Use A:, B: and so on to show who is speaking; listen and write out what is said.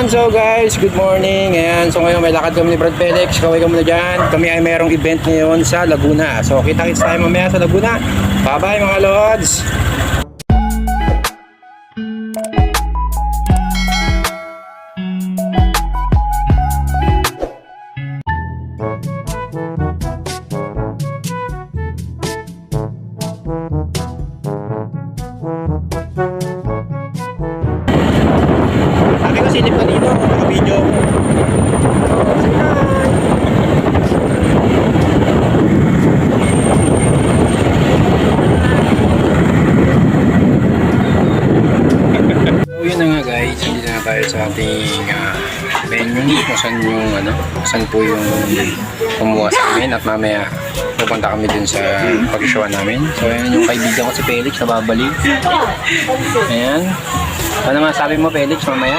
A: Ayan, so guys, good morning. Ayan, so ngayon may lakad kami ni Brad Felix. Kaway ka muna dyan. Kami ay mayroong event ngayon sa Laguna. So kita-kits tayo mamaya sa Laguna. Bye-bye mga lods! Sabi ko silip kanino, naka-video ko. Say hi! So yun na nga guys, hindi na tayo sa ating venue kung saan yung saan po yung kumuha sa amin at mamaya pupunta kami dun sa pag-show namin. So ayan yung kaibigan ko si Felix na babalik. Ayan. Ano naman sabi mo Felix mamaya?